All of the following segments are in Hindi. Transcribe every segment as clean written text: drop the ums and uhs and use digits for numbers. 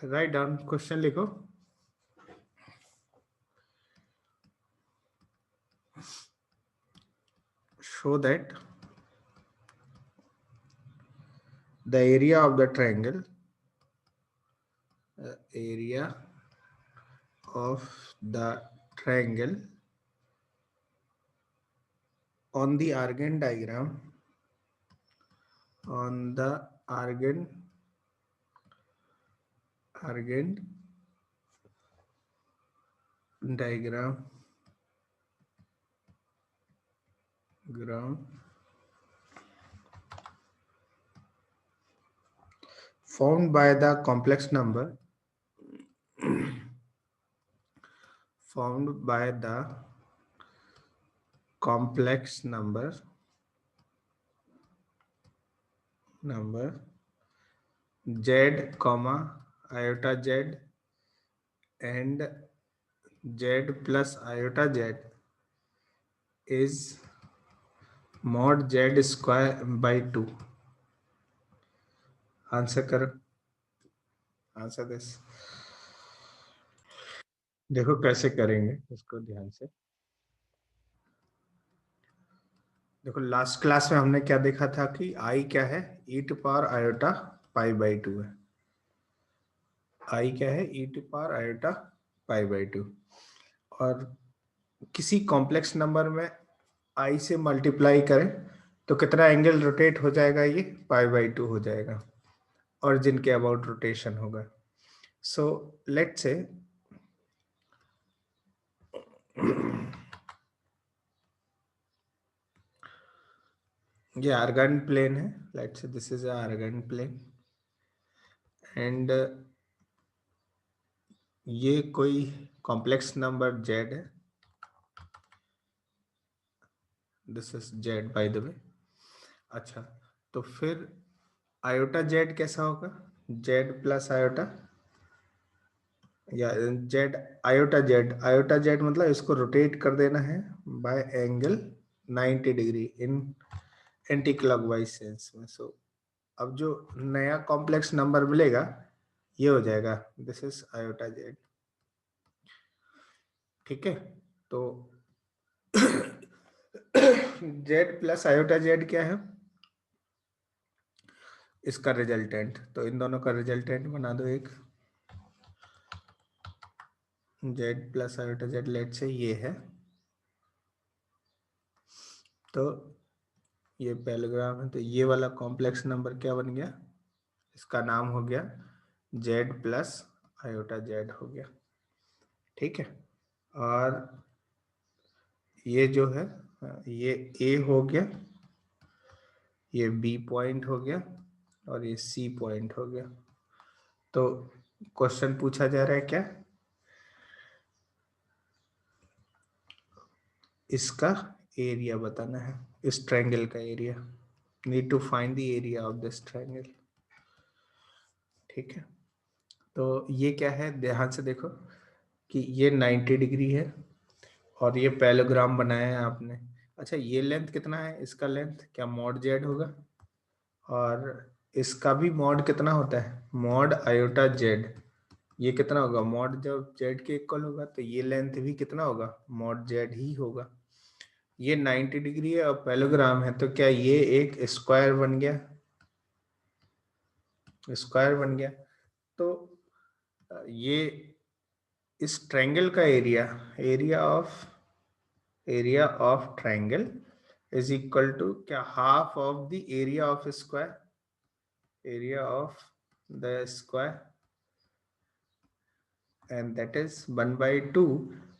राइट डाउन क्वेश्चन लिखो। Show that the area of the triangle, area of the triangle on the Argand diagram, on the Argand diagram formed by the complex number z comma iota z and z plus iota z is mod z square by 2. Answer करो, आंसर दिस। देखो कैसे करेंगे इसको ध्यान से। देखो लास्ट क्लास में हमने क्या देखा था कि आई क्या है, E to power iota pi by 2 है। आई क्या है, E to power iota pi by 2। और किसी कॉम्प्लेक्स नंबर में आई से मल्टीप्लाई करें तो कितना एंगल रोटेट हो जाएगा, ये पाई बाई 2 हो जाएगा और जिनके अबाउट रोटेशन होगा। सो लेट्स से ये आर्गन प्लेन है, let's say this is Argand plane and ये कोई कॉम्प्लेक्स नंबर z है, this is z by the way. अच्छा तो फिर आयोटा z कैसा होगा, z प्लस आयोटा या z आयोटा z मतलब इसको रोटेट कर देना है by angle 90 degree in anticlockwise sense में। सो अब जो नया कॉम्प्लेक्स नंबर मिलेगा ये हो जाएगा, दिस इज आयोटा z। ठीक है, तो z प्लस आयोटा z क्या है, इसका रिजल्टेंट। तो इन दोनों का रिजल्टेंट बना दो एक, z plus iota z let say ये है। तो ये पैरेलग्राम है, तो ये वाला कॉम्प्लेक्स नंबर क्या बन गया, इसका नाम हो गया z प्लस आयोटा z हो गया। ठीक है, और ये जो है ये a हो गया, ये b पॉइंट हो गया और ये c पॉइंट हो गया। तो क्वेश्चन पूछा जा रहा है क्या, इसका एरिया बताना है, इस ट्रायंगल का area. Need to find the area of this triangle. ठीक है, तो ये क्या है, ध्यान से देखो कि ये 90 डिग्री है और ये पैरेललोग्राम बनाया है आपने। अच्छा ये लेंथ कितना है, इसका लेंथ क्या मॉड जेड होगा, और इसका भी मॉड कितना होता है, मॉड आयोटा जेड। ये कितना होगा, मॉड जब जेड के इक्वल होगा तो ये लेंथ भी कितना होगा, मॉड जेड ही होगा। ये 90 डिग्री है और पैरेललोग्राम है, तो क्या ये एक स्क्वायर बन गया, स्क्वायर बन गया। तो ये इस ट्रायंगल का area of triangle is equal to क्या, half of the area of square, area of the square and that is 1/2।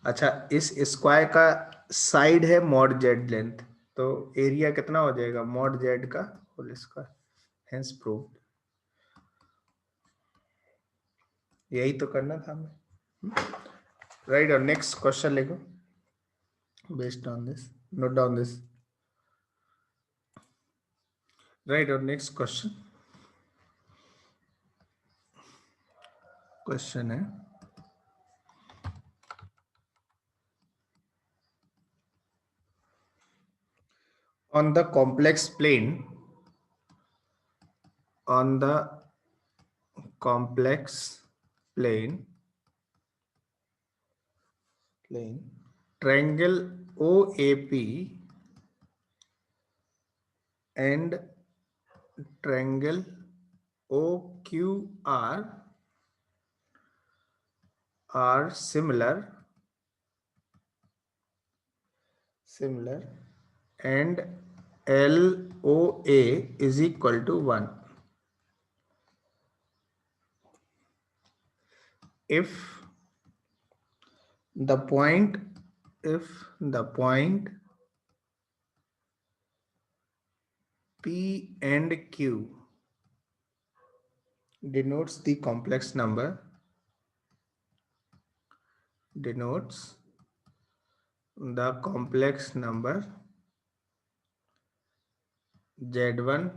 अच्छा इस स्क्वायर का साइड है मॉड जेड लेंथ, तो एरिया कितना हो जाएगा मॉड जेड का होल स्क्वायर, हेंस प्रूव्ड। यही तो करना था हमें, राइट। और नेक्स्ट क्वेश्चन लिखो based on this, note down this, right. और नेक्स्ट क्वेश्चन है, on the complex plane, on the complex plane triangle OAP and triangle OQR are similar and LOA is equal to 1 if the point P and Q denotes the complex number Z1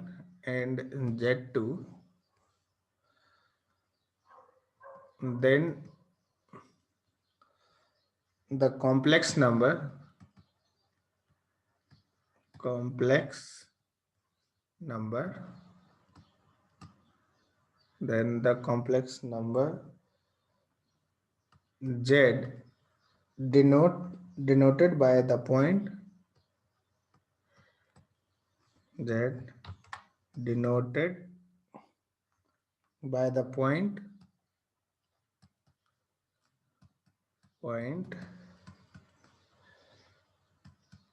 and Z2, then the complex number Z denoted by the point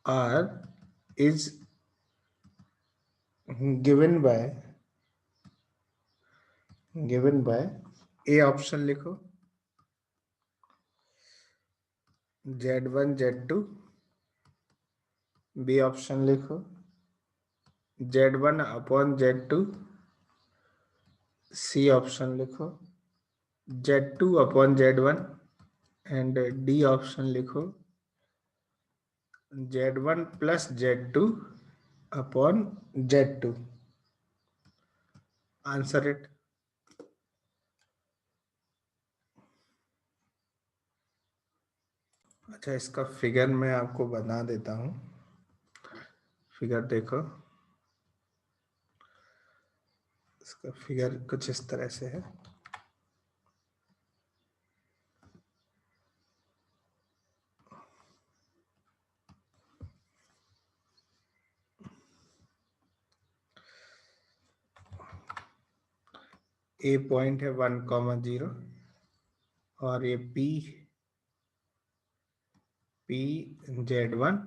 R is given by A option लिखो, Z1 Z2, B ऑप्शन लिखो, Z1 upon Z2, C option लिखो, Z2 upon Z1 and D option लिखो, Z1 plus Z2 upon Z2. Answer it. अच्छा, इसका फिगर मैं आपको बना देता हूं. फिगर देखो, इसका फिगर कुछ इस तरह से है. ए पॉइंट है 1,0 और ये Z1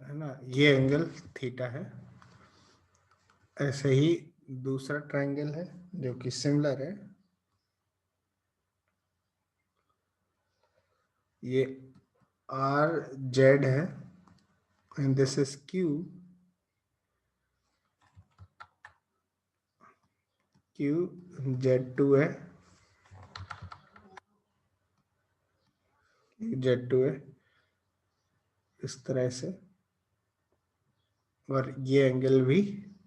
है ना, ये एंगल थीटा है. ऐसे ही दूसरा ट्रायंगल है जो कि सिमिलर है. ये RZ है and this is QZ2 है, Z2 है इस तरह से, और ये एंगल भी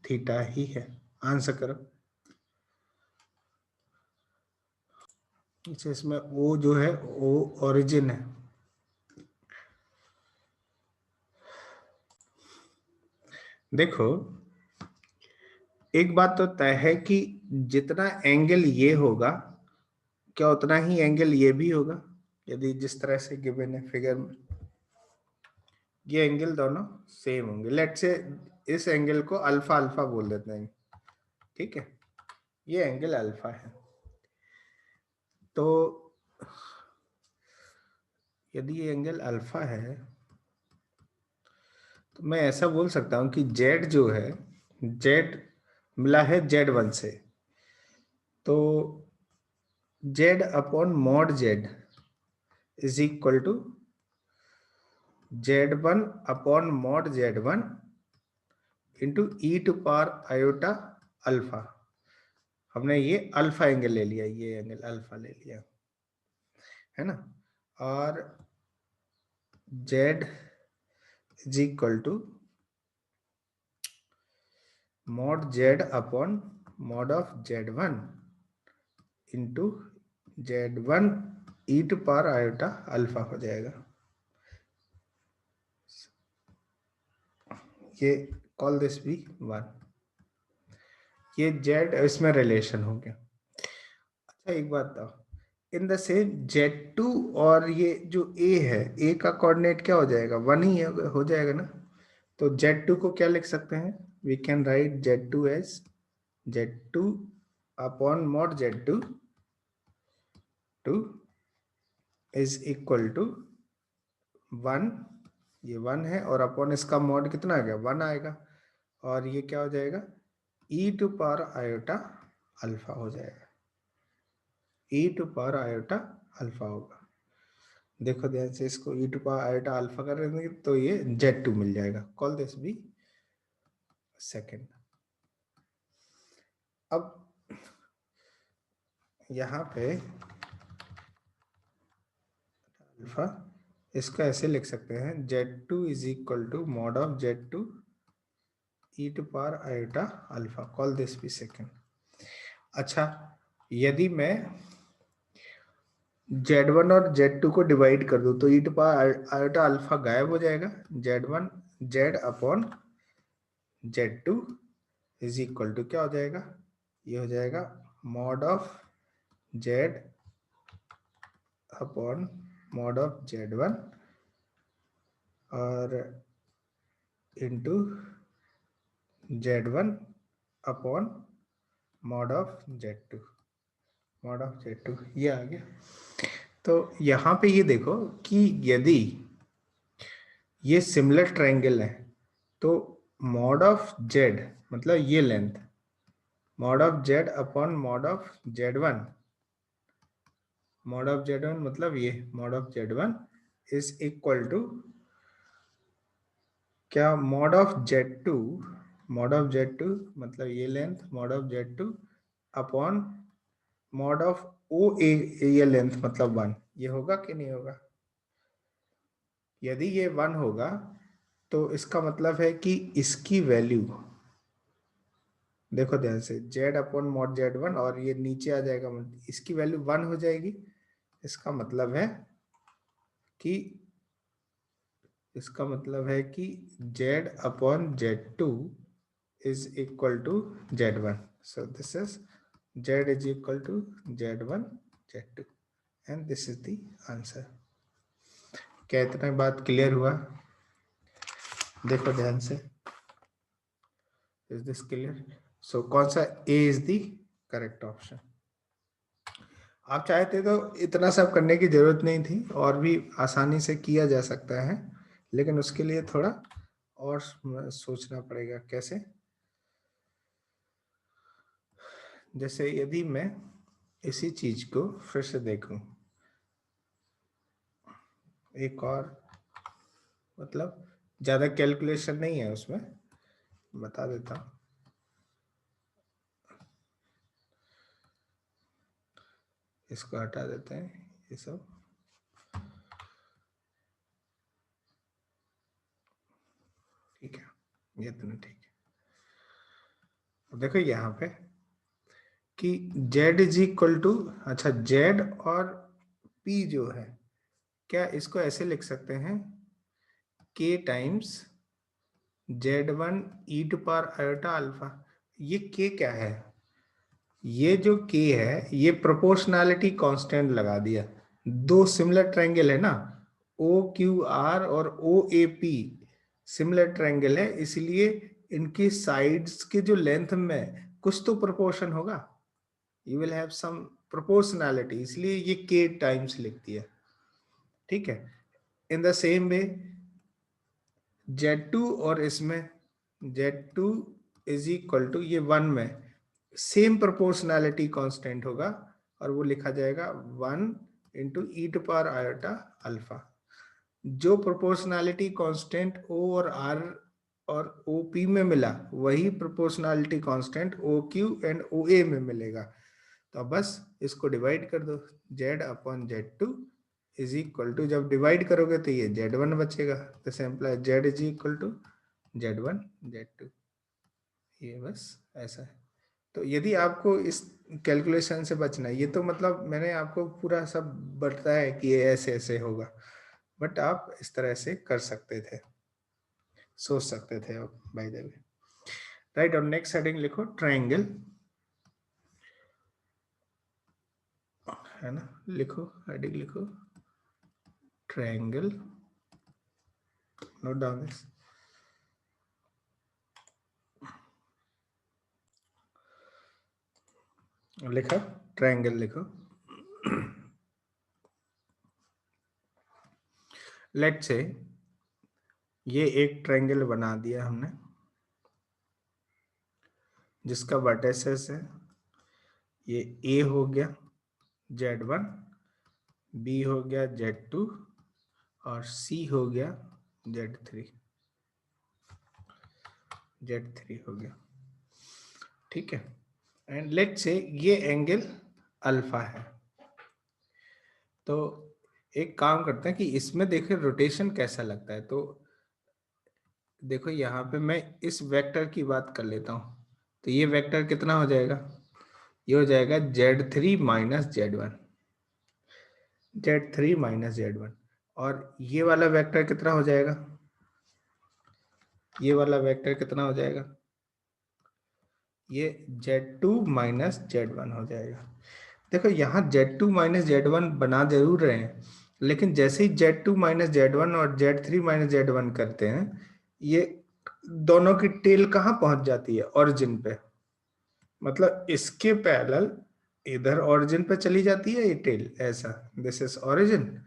थीटा ही है. आंसर करो. अच्छा, इसमें O जो है O ओरिजिन है. देखो, एक बात तो तय है कि जितना एंगल ये होगा, क्या उतना ही एंगल ये भी होगा. यदि जिस तरह से गिवन है फिगर में, ये एंगल दोनों सेम होंगे. लेट्स से इस एंगल को अल्फा अल्फा बोल देते हैं. ठीक है, ये एंगल अल्फा है. तो यदि ये एंगल अल्फा है तो मैं ऐसा बोल सकता हूं कि Z जो है, Z मिला है Z1 से, तो Z upon mod Z is equal to Z1 upon mod Z1 into e⁻∠α. हमने ये अल्फा एंगल ले लिया, ये एंगल अल्फा ले लिया, है ना. और Z is equal to mod Z upon mod of Z1 into Z1 e to power iota alpha हो जाएगा। ये कॉल दिस भी 1। ये Z इसमें रिलेशन हो गया। अच्छा एक बात बताओ, इन द सेम Z2 और ये जो A है, A का कोऑर्डिनेट क्या हो जाएगा? 1 ही हो जाएगा ना। तो Z2 को क्या लिख सकते हैं? We can write Z2 as Z2 upon mod Z2 to is equal to 1, ये 1 है, और अपॉन इसका मॉड कितना आ गया? 1 आएगा, और ये क्या हो जाएगा? e to power iota alpha हो जाएगा। e to power iota alpha होगा। देखो ध्यान से, इसको e to power iota alpha कर देंगे तो ये Z2 मिल जाएगा। कॉल दिस भी सेकेंड। अब यहाँ पे अल्फा, इसको ऐसे लिख सकते हैं, Z2 is equal to mod of Z2 e to power iota alpha. Call this भी सेकेंड। अच्छा, यदि मैं Z1 और Z2 को डिवाइड कर दूं तो e to power iota alpha गायब हो जाएगा। Z1 Z upon Z2 is equal to क्या हो जाएगा? ये हो जाएगा mod of Z upon mod of Z1 और into Z1 upon mod of Z2, mod of Z2, ये आ गया। तो यहाँ पे ये देखो कि यदि ये सिमिलर ट्रायंगल है तो मॉड ऑफ Z मतलब ये length, mod of Z upon mod of Z1, mod of Z1 मतलब ये mod of Z1 is equal to क्या? Mod of Z2, mod of Z2 मतलब ये length, mod of Z2 upon mod of OA, ये लेंथ मतलब 1। ये होगा कि नहीं होगा? यदि ये 1 होगा तो इसका मतलब है कि इसकी वैल्यू, देखो ध्यान से, Z अपॉन मॉड Z1 और ये नीचे आ जाएगा, इसकी वैल्यू 1 हो जाएगी। इसका मतलब है कि Z upon Z2 is equal to Z1. So this is Z is equal to Z1 Z2 and this is the answer. क्या इतना बात क्लियर हुआ? देखो ध्यान से, is this clear? So कौन सा A is the correct option? आप चाहते तो इतना सब करने की जरूरत नहीं थी, और भी आसानी से किया जा सकता है, लेकिन उसके लिए थोड़ा और सोचना पड़ेगा। कैसे? जैसे यदि मैं इसी चीज को फिर से देखूं, एक और, मतलब ज्यादा कैलकुलेशन नहीं है उसमें, बता देता हूं। इसको हटा देते हैं, ये सब। ठीक है, ये तो नहीं, ठीक है। तो देखो यहाँ पे कि Z इज इक्वल टू, अच्छा Z और P जो है, क्या इसको ऐसे लिख सकते हैं? K times Z1 e to power iota alpha. ये K क्या है? ये जो K है, ये प्रोपोर्शनैलिटी कांस्टेंट लगा दिया। दो सिमिलर ट्रायंगल है ना, OQR और OAP सिमिलर ट्रायंगल है, इसलिए इनकी साइड्स के जो लेंथ में कुछ तो प्रोपोर्शन होगा, you will have some proportionality, इसलिए ये K टाइम्स लिख दिया। ठीक है, in the same way Z2 और इसमें Z2 इज इक्वल टू ये 1 में सेम प्रोपोर्शनैलिटी कांस्टेंट होगा, और वो लिखा जाएगा 1 into e to power iota alpha. जो प्रोपोर्शनैलिटी कांस्टेंट O और R और OP में मिला, वही proportionality constant OQ and OA में मिलेगा। तो बस इसको डिवाइड कर दो, Z upon Z2 is equal to, जब डिवाइड करोगे तो ये Z1 बचेगा, तो simple Z is equal to Z1 Z2। ये बस ऐसा है। तो यदि आपको इस कैलकुलेशन से बचना है, ये तो मतलब मैंने आपको पूरा सब बताया है कि ये ऐसे ऐसे होगा, बट आप इस तरह से कर सकते थे, सोच सकते थे आप बाय द वे, राइट। और नेक्स्ट हेडिंग लिखो ट्रायंगल, है ना, लिखो हेडिंग लिखो ट्रायंगल, नोट डाउन दिस। लिखा ट्रायंगल लिखो। लेट्स से ये एक ट्रायंगल बना दिया हमने जिसका वर्टिसेस है, ये ए हो गया Z1, बी हो गया Z2 और सी हो गया Z3, Z3 हो गया, ठीक है। एंड लेट्स से ये एंगल अल्फा है। तो एक काम करते हैं कि इसमें देखिए रोटेशन कैसा लगता है। तो देखो यहाँ पे मैं इस वेक्टर की बात कर लेता हूँ, तो ये वेक्टर कितना हो जाएगा, ये हो जाएगा Z3 minus Z1, Z3 minus Z1। और ये वाला वेक्टर कितना हो जाएगा, ये वाला वेक्टर कितना हो जाएगा, ये Z2 माइनस Z1 हो जाएगा। देखो यहाँ Z2 माइनस Z1 बना जरूर रहे हैं, लेकिन जैसे ही Z2 माइनस Z1 और Z3 माइनस Z1 करते हैं, ये दोनों की टेल कहाँ पहुंच जाती है, ओरिजिन पे, मतलब इसके पैरेलल इधर ओरिजिन पे चली जाती है ये टेल, ऐसा, दिस इज ओरिजिन।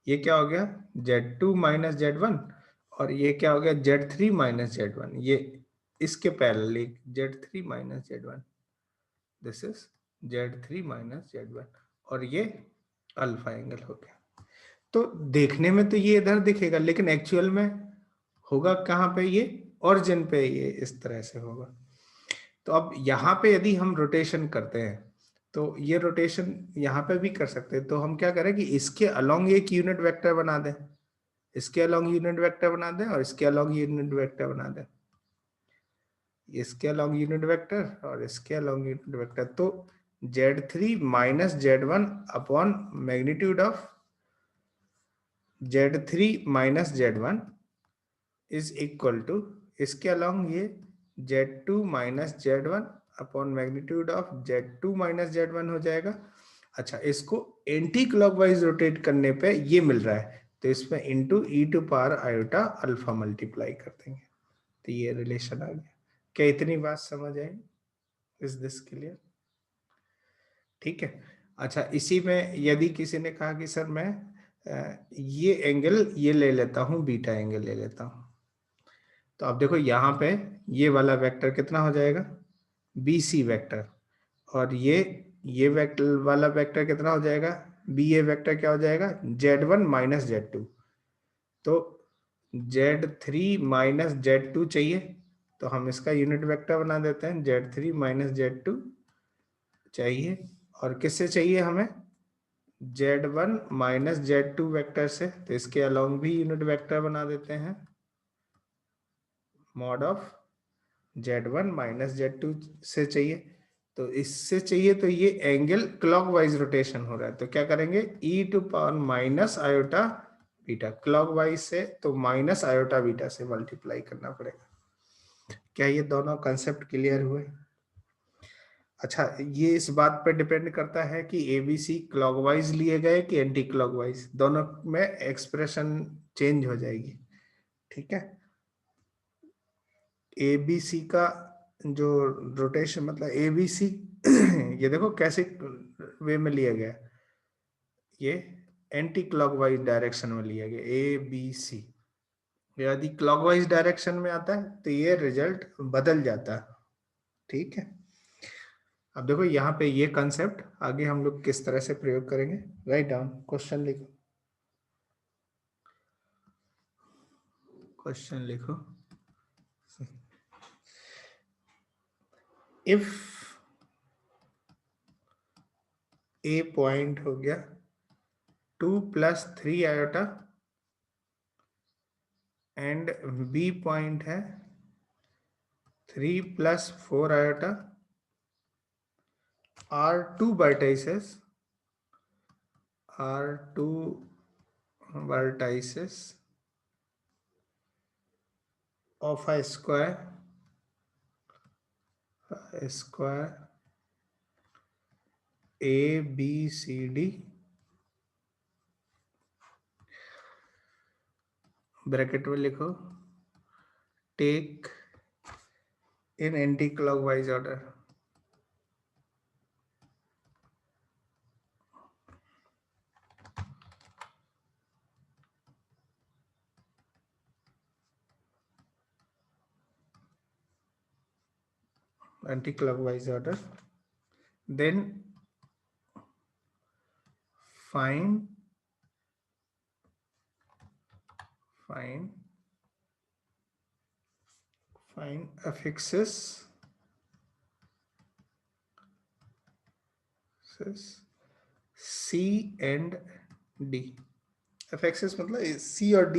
ये क्या हो गया Z2 माइनस Z1, और ये क्या हो गया Z3 माइनस Z1, ये इसके parallel Z3 minus Z1, this is Z3 minus Z1, और ये अल्फा एंगल हो गया। तो देखने में तो ये इधर दिखेगा, लेकिन एक्चुअल में होगा कहाँ पे, ये ओरिजिन पे, ये इस तरह से होगा। तो अब यहाँ पे यदि हम रोटेशन करते हैं, तो ये रोटेशन यहाँ पे भी कर सकते हैं। तो हम क्या करें कि इसके अलोंग एक यूनिट वेक्टर बना दें, इसके अलोंग यूनिट वेक्टर बना दें, और इसके अलोंग यूनिट वेक्टर बना दें, इसके अलोंग यूनिट वेक्टर और इसके अलोंग यूनिट वेक्टर। तो Z3 minus Z1 upon magnitude of Z3 minus Z1 is equal to, इसके अलोंग ये Z2 minus Z1 upon magnitude of Z2 minus Z1 हो जाएगा। अच्छा, इसको एंटी क्लॉकवाइज रोटेट करने पे ये मिल रहा है, तो इसमें into e to power iota alpha multiply कर देंगे, तो ये रिलेशन आ गया। क्या इतनी बात समझ आई, इज दिस क्लियर, ठीक है। अच्छा, इसी में यदि किसी ने कहा कि सर मैं ये एंगल ये ले लेता हूँ, बीटा एंगल ले लेता हूँ, तो अब देखो यहाँ पे ये वाला वेक्टर कितना हो जाएगा, BC वेक्टर, और ये वेक्टर वाला वेक्टर कितना हो जाएगा, BA वेक्टर क्या हो जाएगा, Z1 माइनस Z2। तो Z3 माइनस Z2 चाहिए, तो हम इसका यूनिट वेक्टर बना देते हैं, Z3 माइनस Z2 चाहिए, और किससे चाहिए हमें, Z1 माइनस Z2 वेक्टर से, तो इसके अलोंग भी यूनिट वेक्टर बना देते हैं, mod of Z1 minus Z2 से चाहिए। तो इससे चाहिए, तो ये एंगल क्लॉकवाइज रोटेशन हो रहा है, तो क्या करेंगे, e to power minus iota beta, clockwise से तो माइनस आयोटा बीटा से मल्टीप्लाई करना पड़ेगा। क्या ये दोनों कंसेप्ट क्लियर हुए। अच्छा, ये इस बात पर डिपेंड करता है कि ABC क्लॉकवाइज लिए गए कि एंटी क्लॉकवाइज, दोनों में एक्सप्रेशन चेंज हो जाएगी, ठीक है। ABC का जो रोटेशन, मतलब ABC ये देखो कैसे वे में लिया गया, ये एंटी क्लॉकवाइज डायरेक्शन में लिया गया ABC। यदि क्लॉकवाइज डायरेक्शन में आता है तो ये रिजल्ट बदल जाता है, ठीक है। अब देखो यहाँ पे ये कंसेप्ट आगे हम लोग किस तरह से प्रयोग करेंगे, राइट डाउन, क्वेश्चन लिखो, क्वेश्चन लिखो। इफ ए पॉइंट हो गया 2+3 आयोटा एंड बी पॉइंट है 3+4 iota, are two vertices are two vertices of a square A B C D, bracket में लिखो, take in anticlockwise order. Anti-clockwise order, then find affixes C and D। affixes मतलब C और D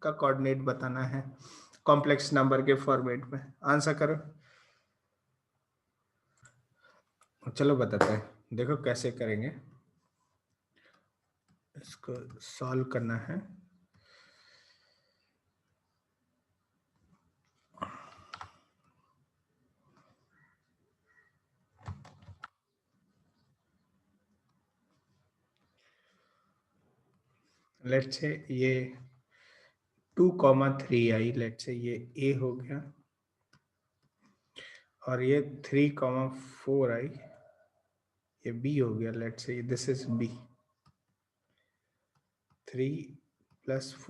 का कोऑर्डिनेट बताना है कॉम्प्लेक्स नंबर के फॉर्मेट में। आंसर करो। चलो बताते हैं, देखो कैसे करेंगे। इसको सॉल्व करना है। लेट्स से ये 2,3 आई, लेट्स से ये A हो गया, और ये 3,4 आई, ये B हो गया। Let's say this is B। 3 + 4